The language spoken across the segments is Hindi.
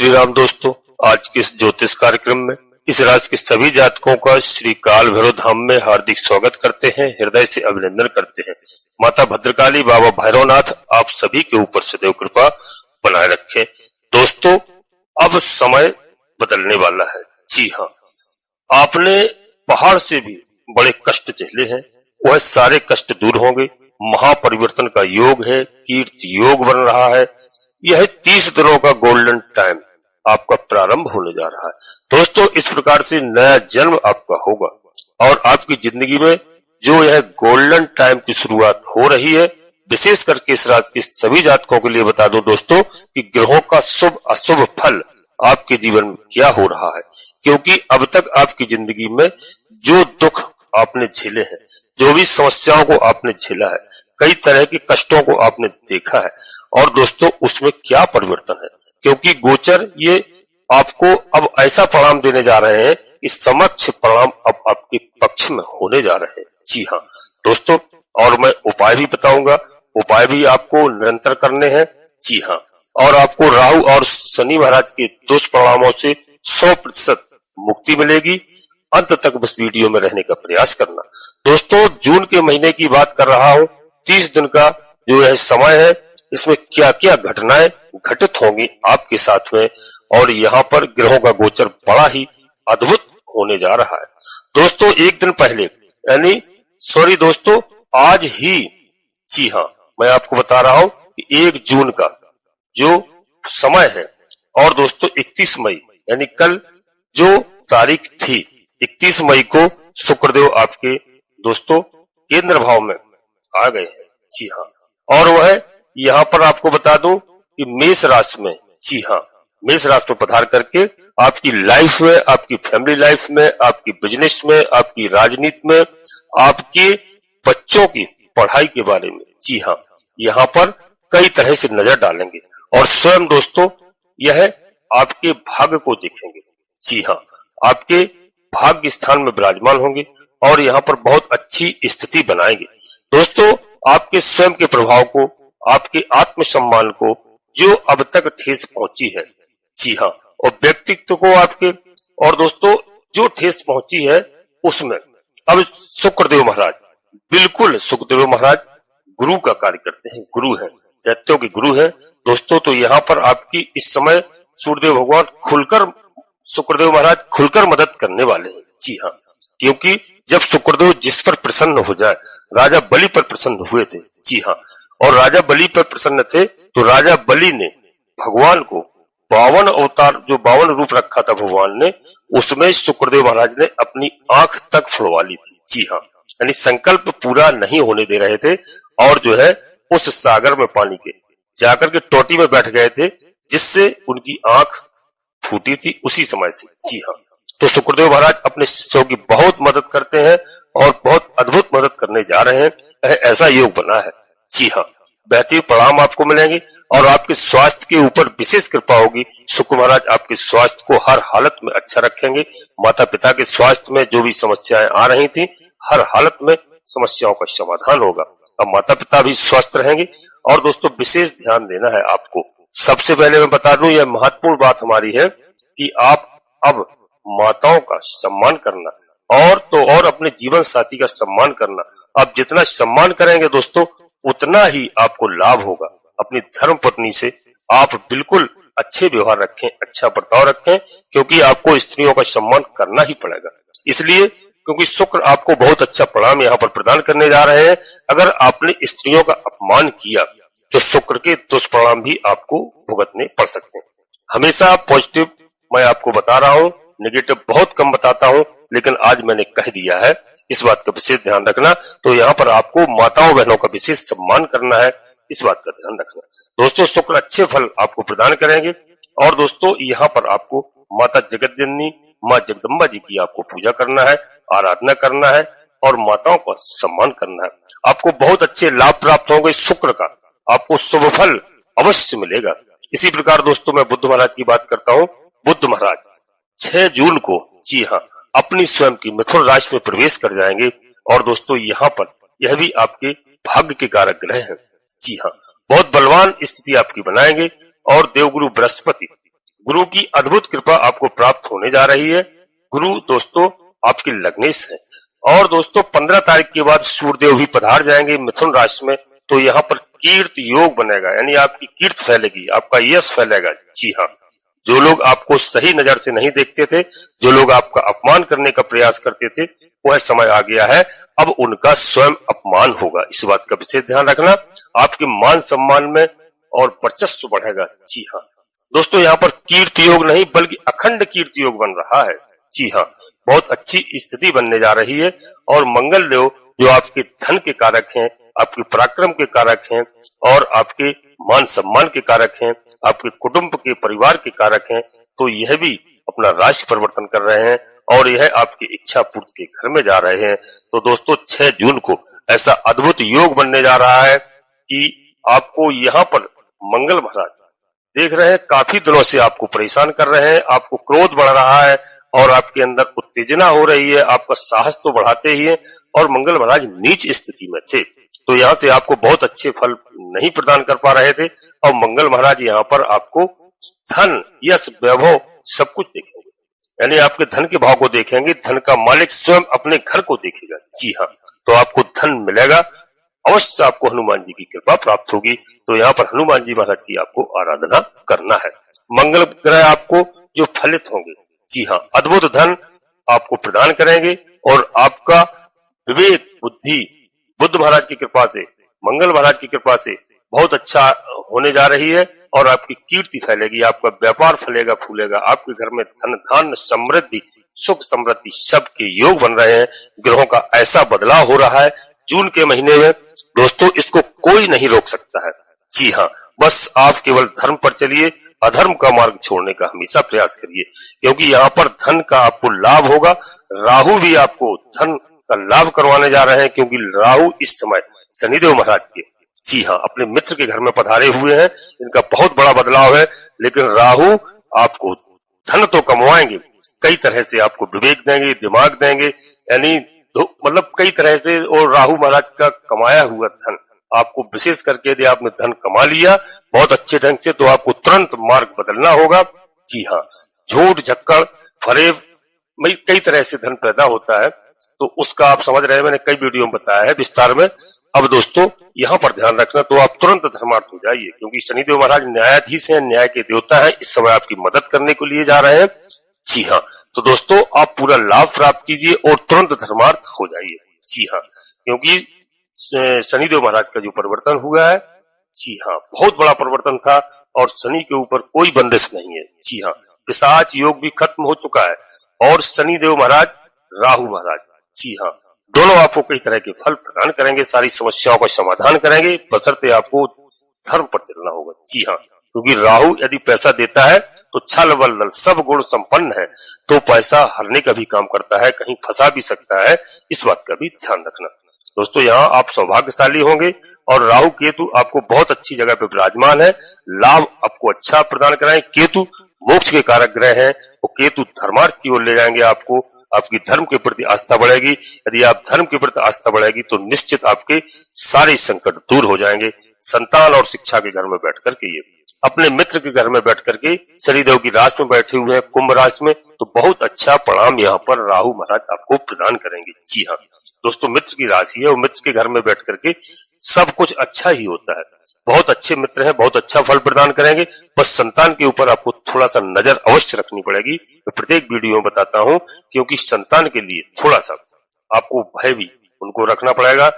श्री राम दोस्तों, आज के इस ज्योतिष कार्यक्रम में इस राशि के सभी जातकों का श्री काल भैरव धाम में हार्दिक स्वागत करते हैं, हृदय से अभिनंदन करते हैं। माता भद्रकाली, बाबा भैरवनाथ आप सभी के ऊपर सदैव कृपा बनाए रखें। दोस्तों, अब समय बदलने वाला है। जी हाँ, आपने पहाड़ से भी बड़े कष्ट झेले हैं, वह सारे कष्ट दूर होंगे। महापरिवर्तन का योग है, कीर्ति योग बन रहा है। यह 30 दिनों का गोल्डन टाइम आपका प्रारंभ होने जा रहा है। दोस्तों, इस प्रकार से नया जन्म आपका होगा और आपकी जिंदगी में जो यह गोल्डन टाइम की शुरुआत हो रही है, विशेष करके इस राशि के सभी जातकों के लिए बता दूं दोस्तों कि ग्रहों का शुभ अशुभ फल आपके जीवन में क्या हो रहा है, क्योंकि अब तक आपकी जिंदगी में जो दुख आपने झेले हैं, जो भी समस्याओं को आपने झेला है, कई तरह के कष्टों को आपने देखा है और दोस्तों उसमें क्या परिवर्तन है, क्योंकि गोचर ये आपको अब ऐसा परिणाम देने जा रहे हैं कि समक्ष परिणाम अब आपके पक्ष में होने जा रहे हैं। जी हाँ दोस्तों, और मैं उपाय भी बताऊंगा, उपाय भी आपको निरंतर करने हैं। जी हाँ, और आपको राहु और शनि महाराज के दुष्परिणामों से 100% मुक्ति मिलेगी। अंत तक बस वीडियो में रहने का प्रयास करना। दोस्तों, जून के महीने की बात कर रहा हूँ। 30 दिन का जो यह समय है, इसमें क्या क्या घटनाएं घटित होंगी आपके साथ में, और यहाँ पर ग्रहों का गोचर बड़ा ही अद्भुत होने जा रहा है। दोस्तों, एक दिन पहले दोस्तों आज ही, जी हाँ, मैं आपको बता रहा हूँ कि 1 जून का जो समय है, और दोस्तों 31 मई यानी कल जो तारीख थी 31 मई को शुक्रदेव आपके दोस्तों केंद्र भाव में आ गए हैं। जी हाँ, और वह यहाँ पर आपको बता दूं कि मेष राशि में, जी हाँ, मेष राशि में पधार करके आपकी लाइफ में, आपकी फैमिली लाइफ में, आपकी बिजनेस में, आपकी राजनीति में, आपके बच्चों की पढ़ाई के बारे में, जी हाँ, यहाँ पर कई तरह से नजर डालेंगे और स्वयं दोस्तों यह आपके भाग्य को देखेंगे। जी हाँ, आपके भाग्य स्थान में विराजमान होंगे और यहाँ पर बहुत अच्छी स्थिति बनाएंगे। दोस्तों, आपके स्वयं के प्रभाव को, आपके आत्मसम्मान को जो अब तक ठेस पहुंची है, जी हाँ, और व्यक्तित्व को आपके, और दोस्तों जो ठेस पहुंची है उसमें अब शुक्रदेव महाराज, बिल्कुल शुक्रदेव महाराज गुरु का कार्य करते हैं, गुरु हैं, दैत्यों के गुरु हैं दोस्तों। तो यहाँ पर आपकी इस समय सूर्यदेव भगवान खुलकर, शुक्रदेव महाराज खुलकर मदद करने वाले हैं। जी हाँ, क्योंकि जब शुक्रदेव जिस पर प्रसन्न हो जाए, राजा बलि पर प्रसन्न हुए थे। जी हाँ, और राजा बलि पर प्रसन्न थे तो राजा बलि ने भगवान को 52 अवतार, जो 52 रूप रखा था भगवान ने, उसमें शुक्रदेव महाराज ने अपनी आंख तक फुड़वा ली थी। जी हाँ, यानी संकल्प पूरा नहीं होने दे रहे थे और जो है उस सागर में पानी के जाकर के टोटी में बैठ गए थे, जिससे उनकी आंख फूटी थी उसी समय से। जी हाँ, तो शुक्रदेव महाराज अपने शिष्यों की बहुत मदद करते हैं और बहुत अद्भुत मदद करने जा रहे हैं, ऐसा योग बना है। जी हाँ, बेहतरीन परिणाम आपको मिलेंगे और आपके स्वास्थ्य के ऊपर विशेष कृपा होगी। शुक्र महाराज आपके स्वास्थ्य को हर हालत में अच्छा रखेंगे। माता पिता के स्वास्थ्य में जो भी समस्याएं आ रही थी, हर हालत में समस्याओं का समाधान होगा। अब माता पिता भी स्वस्थ रहेंगे। और दोस्तों, विशेष ध्यान देना है आपको। सबसे पहले मैं बता दूं, यह महत्वपूर्ण बात हमारी है कि आप अब माताओं का सम्मान करना और तो और अपने जीवन साथी का सम्मान करना। आप जितना सम्मान करेंगे दोस्तों, उतना ही आपको लाभ होगा। अपनी धर्म पत्नी से आप बिल्कुल अच्छे व्यवहार रखें, अच्छा बर्ताव रखें, क्योंकि आपको स्त्रियों का सम्मान करना ही पड़ेगा। इसलिए क्योंकि शुक्र आपको बहुत अच्छा परिणाम यहाँ पर प्रदान करने जा रहे हैं। अगर आपने स्त्रियों का अपमान किया तो शुक्र के दुष्परिणाम भी आपको भुगतने पड़ सकते हैं। हमेशा पॉजिटिव मैं आपको बता रहा हूँ, नेगेटिव बहुत कम बताता हूँ, लेकिन आज मैंने कह दिया है, इस बात का विशेष ध्यान रखना। तो यहाँ पर आपको माताओं बहनों का विशेष सम्मान करना है, इस बात का ध्यान रखना। दोस्तों, शुक्र अच्छे फल आपको प्रदान करेंगे। और दोस्तों, यहाँ पर आपको माता जगत जननी माँ जगदम्बा जी की आपको पूजा करना है, आराधना करना है और माताओं का सम्मान करना है। आपको बहुत अच्छे लाभ प्राप्त होंगे शुक्र का, आपको शुभ फल अवश्य मिलेगा। इसी प्रकार दोस्तों, मैं बुद्ध महाराज की बात करता हूँ। बुद्ध महाराज 6 जून को, जी हाँ, अपनी स्वयं की मिथुन राशि में प्रवेश कर जाएंगे। और दोस्तों, यहाँ पर यह भी आपके भाग्य के कारक ग्रह हैं। जी हाँ, बहुत बलवान स्थिति आपकी बनाएंगे। और देवगुरु बृहस्पति गुरु की अद्भुत कृपा आपको प्राप्त होने जा रही है। गुरु दोस्तों आपके लग्नेश है। और दोस्तों 15 तारीख के बाद सूर्यदेव भी पधार जाएंगे मिथुन राशि में, तो यहाँ पर कीर्ति योग बनेगा, यानी आपकी कीर्ति फैलेगी, आपका यश फैलेगा। जी हाँ, जो लोग आपको सही नजर से नहीं देखते थे, जो लोग आपका अपमान करने का प्रयास करते थे, वह समय आ गया है, अब उनका स्वयं अपमान होगा। इस बात का विशेष ध्यान रखना, आपके मान सम्मान में और वर्चस्व बढ़ेगा। जी हाँ दोस्तों, यहाँ पर कीर्ति योग नहीं बल्कि अखंड कीर्ति योग बन रहा है। जी हाँ, बहुत अच्छी स्थिति बनने जा रही है। और मंगल देव जो आपके धन के कारक हैं, आपके पराक्रम के कारक हैं और आपके मान सम्मान के कारक हैं, आपके कुटुंब के परिवार के कारक हैं, तो यह भी अपना राशि परिवर्तन कर रहे हैं और यह आपकी इच्छा पूर्ति के घर में जा रहे हैं। तो दोस्तों 6 जून को ऐसा अद्भुत योग बनने जा रहा है कि आपको यहाँ पर मंगल महाराज देख रहे हैं, काफी दिनों से आपको परेशान कर रहे हैं, आपको क्रोध बढ़ रहा है और आपके अंदर उत्तेजना हो रही है, आपका साहस तो बढ़ाते ही है। और मंगल महाराज नीच स्थिति में थे, तो यहाँ से आपको बहुत अच्छे फल नहीं प्रदान कर पा रहे थे, और मंगल महाराज यहाँ पर आपको धन, यश, वैभव सब कुछ देखेंगे, यानी आपके धन के भाव को देखेंगे, धन का मालिक स्वयं अपने घर को देखेगा। जी हाँ, तो आपको धन मिलेगा, अवश्य आपको हनुमान जी की कृपा प्राप्त होगी। तो यहाँ पर हनुमान जी महाराज की आपको आराधना करना है। मंगल ग्रह आपको जो फलित होंगे, जी हाँ, अद्भुत धन आपको प्रदान करेंगे और आपका विवेक बुद्धि बुद्ध महाराज की कृपा से, मंगल महाराज की कृपा से बहुत अच्छा होने जा रही है और आपकी कीर्ति फैलेगी, आपका व्यापार फलेगा फूलेगा, आपके घर में धन धान्य समृद्धि सुख समृद्धि सबके योग बन रहे हैं। ग्रहों का ऐसा बदलाव हो रहा है जून के महीने में दोस्तों, इसको कोई नहीं रोक सकता है। जी हाँ, बस आप केवल धर्म पर चलिए, अधर्म का मार्ग छोड़ने का हमेशा प्रयास करिए, क्योंकि यहाँ पर धन का आपको लाभ होगा। राहु भी आपको धन का लाभ करवाने जा रहे हैं, क्योंकि राहु इस समय शनिदेव महाराज के, जी हाँ, अपने मित्र के घर में पधारे हुए हैं। इनका बहुत बड़ा बदलाव है, लेकिन राहु आपको धन तो कमवाएंगे, कई तरह से आपको विवेक देंगे, दिमाग देंगे, यानी मतलब कई तरह से। और राहु महाराज का कमाया हुआ धन आपको विशेष करके यदि आपने धन कमा लिया बहुत अच्छे ढंग से, तो आपको तुरंत मार्ग बदलना होगा। जी हाँ, झूठ झक्कड़ फरेब में कई तरह से धन पैदा होता है, तो उसका आप समझ रहे हैं, मैंने कई वीडियो में बताया है विस्तार में। अब दोस्तों यहाँ पर ध्यान रखना, तो आप तुरंत धर्मार्थ हो जाइए, क्योंकि शनिदेव महाराज न्यायाधीश हैं, न्याय के देवता हैं, इस समय आपकी मदद करने को लिए जा रहे हैं। जी हाँ, तो दोस्तों आप पूरा लाभ प्राप्त कीजिए और तुरंत धर्मार्थ हो जाइए। जी हाँ, क्योंकि शनिदेव महाराज का जो परिवर्तन हुआ है, जी हाँ, बहुत बड़ा परिवर्तन था और शनि के ऊपर कोई बंदिश नहीं है। जी हाँ, पिशाच योग भी खत्म हो चुका है और शनिदेव महाराज, राहु महाराज, जी हाँ, दोनों आपको कई तरह के फल प्रदान करेंगे, सारी समस्याओं का समाधान करेंगे, बशर्ते आपको धर्म पर चलना होगा। जी हाँ, क्योंकि राहु यदि पैसा देता है तो छल बल सब गुण संपन्न है, तो पैसा हरने का भी काम करता है, कहीं फंसा भी सकता है, इस बात का भी ध्यान रखना। दोस्तों यहाँ आप सौभाग्यशाली होंगे और राहु केतु आपको बहुत अच्छी जगह पे विराजमान है, लाभ आपको अच्छा प्रदान कराएं। केतु मोक्ष के कारक ग्रह हैं, वो केतु धर्मार्थ की ओर ले जाएंगे आपको, आपकी धर्म के प्रति आस्था बढ़ेगी। यदि आप धर्म के प्रति आस्था बढ़ेगी तो निश्चित आपके सारे संकट दूर हो जाएंगे। संतान और शिक्षा के घर में बैठ करके, ये अपने मित्र के घर में बैठ करके शनिदेव की राशि में बैठे हुए हैं, कुंभ राशि में, तो बहुत अच्छा परिणाम यहाँ पर राहु महाराज आपको प्रदान करेंगे। जी हाँ दोस्तों, मित्र की राशि है और मित्र के घर में बैठ करके सब कुछ अच्छा ही होता है। बहुत अच्छे मित्र हैं, बहुत अच्छा फल प्रदान करेंगे। बस संतान के ऊपर आपको थोड़ा सा नजर अवश्य रखनी पड़ेगी, मैं प्रत्येक वीडियो में बताता हूँ, क्योंकि संतान के लिए थोड़ा सा आपको भय भी उनको रखना पड़ेगा।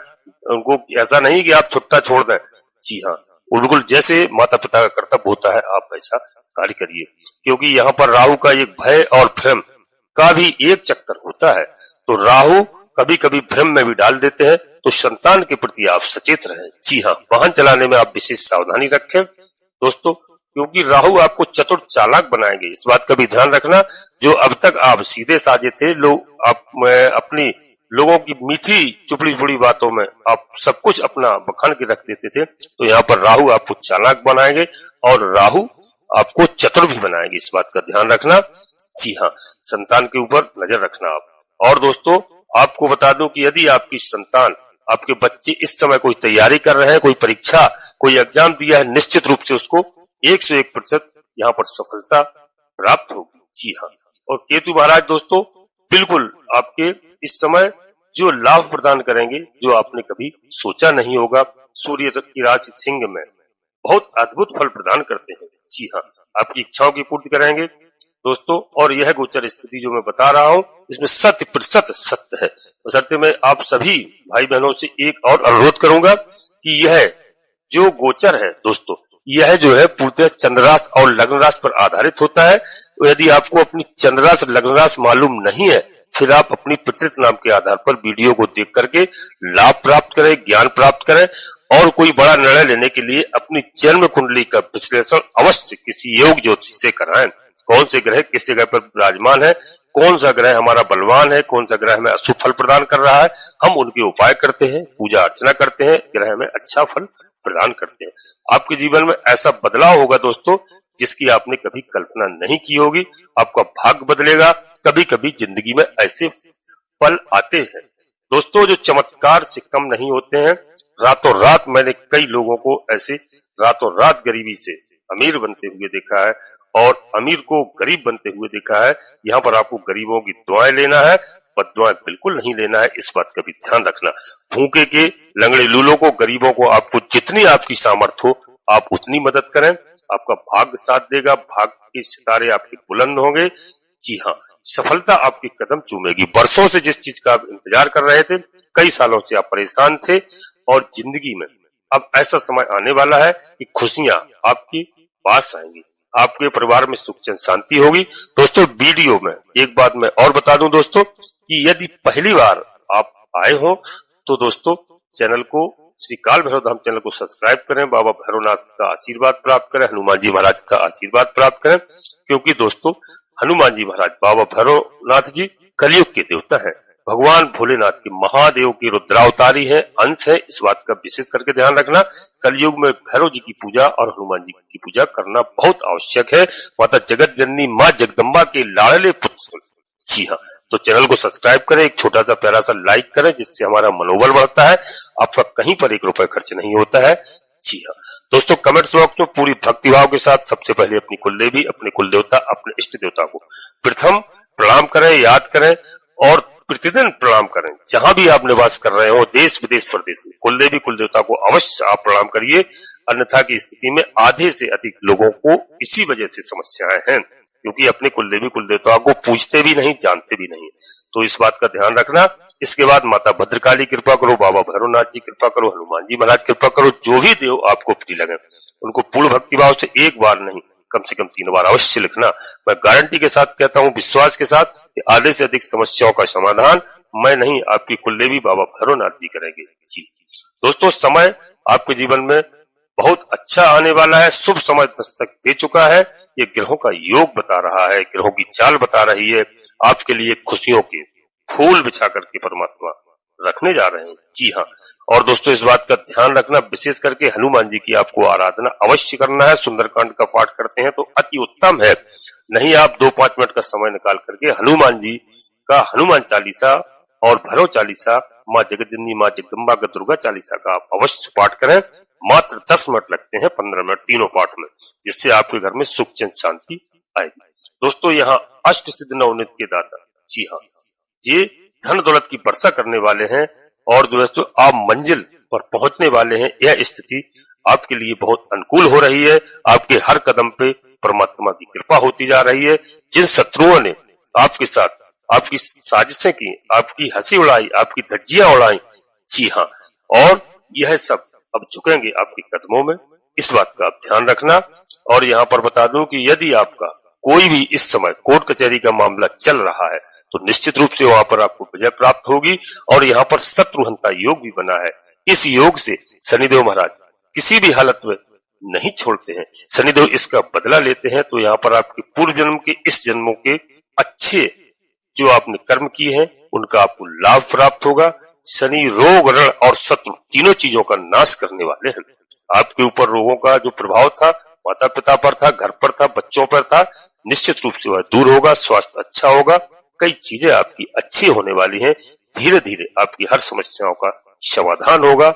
उनको ऐसा नहीं कि आप छुट्टा छोड़ दें, जी हाँ, बिल्कुल जैसे माता पिता का कर्तव्य होता है आप ऐसा कार्य करिए, क्योंकि यहाँ पर राहु का एक भय और भ्रम का भी एक चक्कर होता है। तो राहु कभी कभी भ्रम में भी डाल देते हैं, तो संतान के प्रति आप सचेत रहें। जी हाँ, वाहन चलाने में आप विशेष सावधानी रखें दोस्तों, क्योंकि राहु आपको चतुर चालाक बनाएंगे, इस बात का भी ध्यान रखना। जो अब तक आप सीधे साधे थे, लोग आप अपनी लोगों की मीठी चुपड़ी बुड़ी बातों में आप सब कुछ अपना बखान के रख देते थे, तो यहाँ पर राहु आपको चालाक बनाएंगे और राहु आपको चतुर भी बनाएंगे, इस बात का ध्यान रखना। जी हाँ, संतान के ऊपर नजर रखना आप। और दोस्तों आपको बता दूं कि यदि आपकी संतान, आपके बच्चे इस समय कोई तैयारी कर रहे हैं, कोई परीक्षा, कोई एग्जाम दिया है, निश्चित रूप से उसको 101% यहाँ पर सफलता प्राप्त होगी। जी हाँ, और केतु महाराज दोस्तों बिल्कुल आपके इस समय जो लाभ प्रदान करेंगे जो आपने कभी सोचा नहीं होगा। सूर्य की राशि सिंह में बहुत अद्भुत फल प्रदान करते हैं। जी हाँ, आपकी इच्छाओं की पूर्ति करेंगे दोस्तों। और यह गोचर स्थिति जो मैं बता रहा हूँ इसमें 100% सत्य है। बशर्ते मैं आप सभी भाई बहनों से एक और अनुरोध करूंगा कि यह जो गोचर है दोस्तों यह जो है पूर्णतः चंद्रराशि और लग्न राशि पर आधारित होता है। तो यदि आपको अपनी चंद्रराशि लग्न राशि मालूम नहीं है फिर आप अपनी प्रचलित नाम के आधार पर वीडियो को देख करके लाभ प्राप्त करें, ज्ञान प्राप्त करें और कोई बड़ा निर्णय लेने के लिए अपनी जन्म कुंडली का विश्लेषण अवश्य किसी योग ज्योतिषी से कराएं। कौन से ग्रह किस जगह पर विराजमान है, कौन सा ग्रह हमारा बलवान है, कौन सा ग्रह हमें अशुभ फल प्रदान कर रहा है, हम उनके उपाय करते हैं, पूजा अर्चना करते हैं, ग्रह में अच्छा फल प्रदान करते हैं। आपके जीवन में ऐसा बदलाव होगा दोस्तों जिसकी आपने कभी कल्पना नहीं की होगी। आपका भाग्य बदलेगा। कभी कभी जिंदगी में ऐसे पल आते हैं दोस्तों जो चमत्कार से कम नहीं होते हैं। रातों रात मैंने कई लोगों को ऐसे रातों रात गरीबी से अमीर बनते हुए देखा है और अमीर को गरीब बनते हुए देखा है। यहाँ पर आपको गरीबों की दुआएं लेना है, बददुआएं बिल्कुल नहीं लेना है। इस बात का भी ध्यान रखना। भूखे के लंगड़े लूलों को, गरीबों को आपको जितनी आपकी सामर्थ्य हो आप उतनी मदद करें। आपका भाग्य साथ देगा, भाग्य के सितारे आपके बुलंद होंगे। जी हाँ, सफलता आपके कदम चूमेगी। बरसों से जिस चीज का आप इंतजार कर रहे थे, कई सालों से आप परेशान थे और जिंदगी में अब ऐसा समय आने वाला है कि खुशियां आपके पास आएंगी, आपके परिवार में सुख चैन शांति होगी। दोस्तों वीडियो में एक बात मैं और बता दूं दोस्तों कि यदि पहली बार आप आए हो तो दोस्तों चैनल को श्री काल भैरव धाम चैनल को सब्सक्राइब करें, बाबा भैरवनाथ का आशीर्वाद प्राप्त करें, हनुमान जी महाराज का आशीर्वाद प्राप्त करें। क्योंकि दोस्तों हनुमान जी महाराज, बाबा भैरवनाथ जी कलयुग के देवता हैं, भगवान भोलेनाथ के महादेव की रुद्रावतारी है, अंश है। इस बात का विशेष करके ध्यान रखना। कलयुग में भैरव जी की पूजा और हनुमान जी की पूजा करना बहुत आवश्यक है। माता जगत जननी माँ जगदम्बा के लाडले पुत्र। जी हाँ, तो चैनल को सब्सक्राइब करें, एक छोटा सा प्यारा सा लाइक करें जिससे हमारा मनोबल बढ़ता है। आपका कहीं पर 1 रुपए खर्च नहीं होता है। जी हाँ दोस्तों, कमेंट्स बॉक्स में पूरी भक्तिभाव के साथ सबसे पहले अपनी कुलदेवी, अपने कुल देवता, अपने इष्ट देवता को प्रथम प्रणाम करें, याद करें और प्रतिदिन प्रणाम करें। जहां भी आप निवास कर रहे हो, देश विदेश प्रदेश में, कुलदेवी कुल देवता को अवश्य आप प्रणाम करिए। अन्यथा की स्थिति में आधे से अधिक लोगों को इसी वजह से समस्याएं हैं क्योंकि अपने कुलदेवी कुल देवता को पूजते भी नहीं, जानते भी नहीं। तो इस बात का ध्यान रखना। इसके बाद माता भद्रकाली कृपा करो, बाबा भैरवनाथ जी कृपा करो, हनुमान जी महाराज कृपा करो। जो भी देव आपको प्रिय लगे उनको पूर्ण भक्तिभाव से एक बार नहीं कम से कम 3 बार अवश्य लिखना। मैं गारंटी के साथ कहता हूँ, विश्वास के साथ, कि आधे से अधिक समस्याओं का समाधान मैं नहीं आपकी कुलदेवी बाबा भैरवनाथ जी करेंगे। जी दोस्तों, समय आपके जीवन में बहुत अच्छा आने वाला है। शुभ समय दस्तक दे चुका है। ये ग्रहों का योग बता रहा है, ग्रहों की चाल बता रही है। आपके लिए खुशियों के फूल बिछा करके परमात्मा रखने जा रहे हैं। जी हाँ, और दोस्तों इस बात का ध्यान रखना, विशेष करके हनुमान जी की आपको आराधना अवश्य करना है। सुंदरकांड का पाठ करते हैं तो अति उत्तम है। नहीं आप 2-5 मिनट का समय निकाल करके हनुमान जी का हनुमान चालीसा और भैरव चालीसा, माँ जगदम्बा, माँ जगदम्बा का दुर्गा चालीसा का आप अवश्य पाठ करें। मात्र 10 मिनट लगते हैं, 15 मिनट तीनों पाठ में, जिससे आपके घर में सुख चैन शांति आएगी। दोस्तों यहाँ अष्ट सिद्धि नवनीत के दाता, जी हाँ, ये धन दौलत की वर्षा करने वाले हैं और दोस्तों आप मंजिल पर पहुंचने वाले हैं। यह स्थिति आपके लिए बहुत अनुकूल हो रही है। आपके हर कदम पे परमात्मा की कृपा होती जा रही है। जिन शत्रुओं ने आपके साथ आपकी साजिशें की, आपकी हंसी उड़ाई, आपकी धज्जियां उड़ाई, जी हाँ, और यह सब अब झुकेंगे आपके कदमों में। इस बात का आप ध्यान रखना। और यहाँ पर बता दूं कि यदि आपका कोई भी इस समय कोर्ट कचहरी का मामला चल रहा है तो निश्चित रूप से वहां पर आपको विजय प्राप्त होगी। और यहाँ पर शत्रुहंता योग भी बना है। इस योग से शनिदेव महाराज किसी भी हालत में नहीं छोड़ते हैं। शनिदेव इसका बदला लेते हैं। तो यहाँ पर आपके पूर्व जन्म के, इस जन्मों के अच्छे जो आपने कर्म किए हैं उनका आपको लाभ प्राप्त होगा। शनि रोग, ऋण और शत्रु तीनों चीजों का नाश करने वाले हैं। आपके ऊपर रोगों का जो प्रभाव था, माता पिता पर था, घर पर था, बच्चों पर था, निश्चित रूप से वह दूर होगा। स्वास्थ्य अच्छा होगा। कई चीजें आपकी अच्छी होने वाली हैं। धीरे धीरे आपकी हर समस्याओं का समाधान होगा।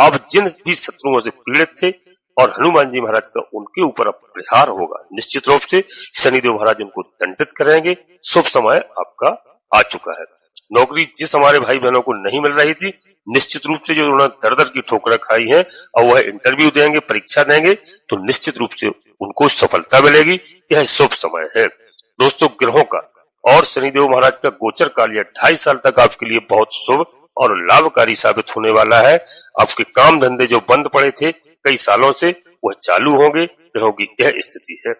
आप जिन भी शत्रुओं से पीड़ित थे और हनुमान जी महाराज का उनके ऊपर अब प्रहार होगा। निश्चित रूप से शनिदेव महाराज उनको दंडित करेंगे। शुभ समय आपका आ चुका है। नौकरी जिस हमारे भाई बहनों को नहीं मिल रही थी, निश्चित रूप से जो उन्होंने दर दर की ठोकरें खाई हैं और वह इंटरव्यू देंगे, परीक्षा देंगे, तो निश्चित रूप से उनको सफलता मिलेगी। यह शुभ समय है दोस्तों ग्रहों का। और शनिदेव महाराज का गोचर काल यह 2.5 साल तक आपके लिए बहुत शुभ और लाभकारी साबित होने वाला है। आपके काम धंधे जो बंद पड़े थे कई सालों से, वह चालू होंगे। ग्रहों की यह स्थिति है।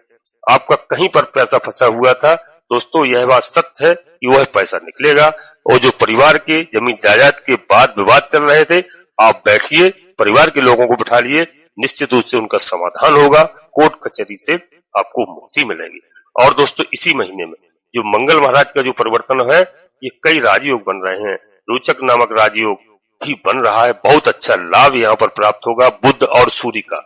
आपका कहीं पर पैसा फंसा हुआ था दोस्तों, यह बात सत्य है कि वह पैसा निकलेगा। और जो परिवार के जमीन जायदाद के वाद विवाद चल रहे थे, आप बैठिए, परिवार के लोगों को बिठा लिए, निश्चित रूप से उनका समाधान होगा। कोर्ट कचहरी से आपको मुक्ति मिलेगी। और दोस्तों इसी महीने में जो मंगल महाराज का जो परिवर्तन है, ये कई राजयोग बन रहे हैं। रोचक नामक राजयोग भी बन रहा है। बहुत अच्छा लाभ यहाँ पर प्राप्त होगा। बुध और सूर्य का,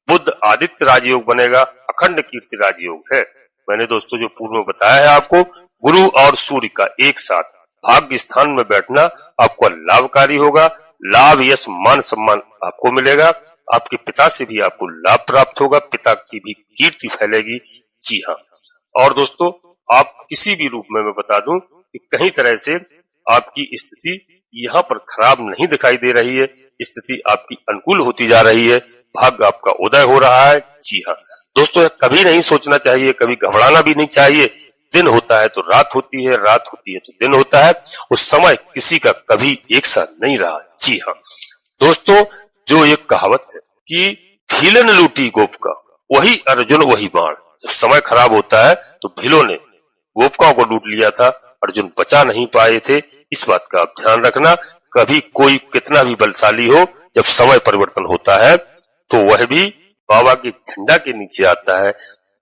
बुध आदित्य राजयोग बनेगा। अखंड कीर्ति राजयोग है। मैंने दोस्तों जो पूर्व में बताया है आपको, गुरु और सूर्य का एक साथ भाग्य स्थान में बैठना आपको लाभकारी होगा। लाभ यश मान सम्मान आपको मिलेगा। आपके पिता से भी आपको लाभ प्राप्त होगा। पिता की भी कीर्ति फैलेगी। जी हाँ। और दोस्तों आप किसी भी रूप में मैं बता दूं कि कहीं तरह से आपकी स्थिति यहाँ पर खराब नहीं दिखाई दे रही है। स्थिति आपकी अनुकूल होती जा रही है। भाग्य आपका उदय हो रहा है। जी हाँ दोस्तों, कभी नहीं सोचना चाहिए, कभी घबराना भी नहीं चाहिए। दिन होता है तो रात होती है, रात होती है तो दिन होता है। उस समय किसी का कभी एक साथ नहीं रहा। जी हाँ दोस्तों, जो एक कहावत है कि भीलन लूटी गोप का, वही अर्जुन वही बाण। जब समय खराब होता है तो भीलों ने गोपकाओं को लूट लिया था, अर्जुन बचा नहीं पाए थे। इस बात का आप ध्यान रखना। कभी कोई कितना भी बलशाली हो, जब समय परिवर्तन होता है तो वह भी बाबा के झंडा के नीचे आता है।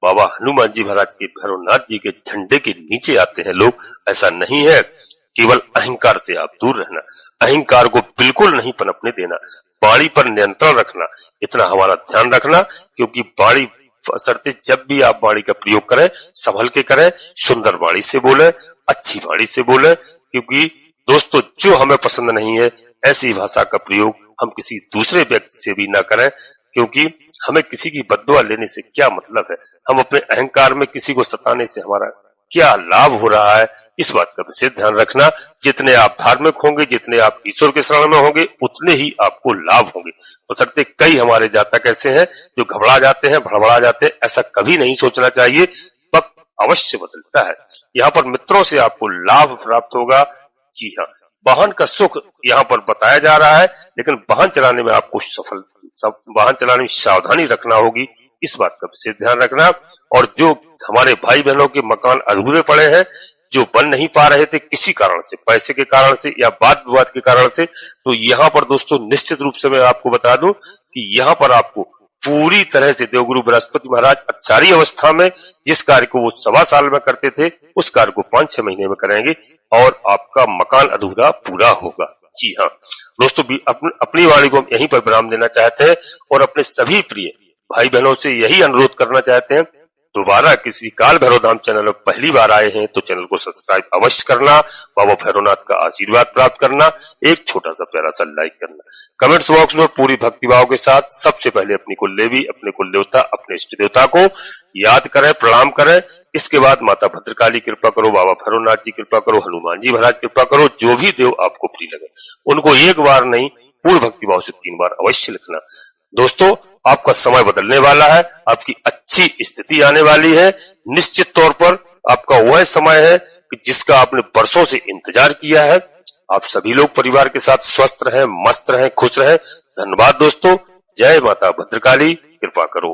बाबा हनुमान जी महाराज के, भैरवनाथ जी के झंडे के नीचे आते हैं लोग। ऐसा नहीं है। केवल अहंकार से आप दूर रहना, अहंकार को बिल्कुल नहीं पनपने देना, वाणी पर नियंत्रण रखना, इतना हमारा ध्यान रखना। क्योंकि वाणी बशर्ते जब भी आप वाणी का प्रयोग करें, संभल के करें, सुंदर वाणी से बोले, अच्छी वाणी से बोले। क्योंकि दोस्तों जो हमें पसंद नहीं है, ऐसी भाषा का प्रयोग हम किसी दूसरे व्यक्ति से भी ना करें। क्योंकि हमें किसी की बद्दुआ लेने से क्या मतलब है। हम अपने अहंकार में किसी को सताने से हमारा क्या लाभ हो रहा है, इस बात का विशेष ध्यान रखना। जितने आप धार्मिक होंगे, जितने आप ईश्वर के शरण में होंगे, उतने ही आपको लाभ होंगे। बशर्ते कई हमारे जातक ऐसे हैं जो घबरा जाते हैं, भड़बड़ा जाते हैं। ऐसा कभी नहीं सोचना चाहिए। वक्त अवश्य बदलता है। यहाँ पर मित्रों से आपको लाभ प्राप्त होगा। जी हाँ, वाहन का सुख यहाँ पर बताया जा रहा है, लेकिन वाहन चलाने में आपको वाहन चलाने में सावधानी रखना होगी। इस बात का विशेष ध्यान रखना। और जो हमारे भाई बहनों के मकान अधूरे पड़े हैं, जो बन नहीं पा रहे थे किसी कारण से, पैसे के कारण से या वाद विवाद के कारण से, तो यहाँ पर दोस्तों निश्चित रूप से मैं आपको बता दूं कि यहाँ पर आपको पूरी तरह से देवगुरु बृहस्पति महाराज अच्छारी अवस्था में जिस कार्य को वो 1.25 साल में करते थे, उस कार्य को 5-6 महीने में करेंगे और आपका मकान अधूरा पूरा होगा। जी हाँ दोस्तों, अपनी वाणी को हम यहीं पर विराम देना चाहते हैं और अपने सभी प्रिय भाई बहनों से यही अनुरोध करना चाहते हैं, दोबारा किसी काल भैरव धाम चैनल में पहली बार आए हैं तो चैनल को सब्सक्राइब अवश्य करना, बाबा भैरवनाथ का आशीर्वाद प्राप्त करना, एक छोटा सा प्यारा सा लाइक करना, कमेंट्स बॉक्स में पूरी भक्तिभाव के साथ सबसे पहले अपनी कुलदेवी, अपने कुल देवता, अपने इष्ट देवता को याद करें, प्रणाम करें। इसके बाद माता भद्रकाली कृपा करो, बाबा भैरवनाथ जी कृपा करो, हनुमान जी महाराज कृपा करो। जो भी देव आपको प्रिय लगे उनको एक बार नहीं, पूर्ण भक्तिभाव से 3 बार अवश्य लिखना। दोस्तों आपका समय बदलने वाला है, आपकी अच्छी स्थिति आने वाली है। निश्चित तौर पर आपका वह समय है कि जिसका आपने वर्षों से इंतजार किया है। आप सभी लोग परिवार के साथ स्वस्थ रहें, मस्त रहें, खुश रहें। धन्यवाद दोस्तों। जय माता भद्रकाली, कृपा करो।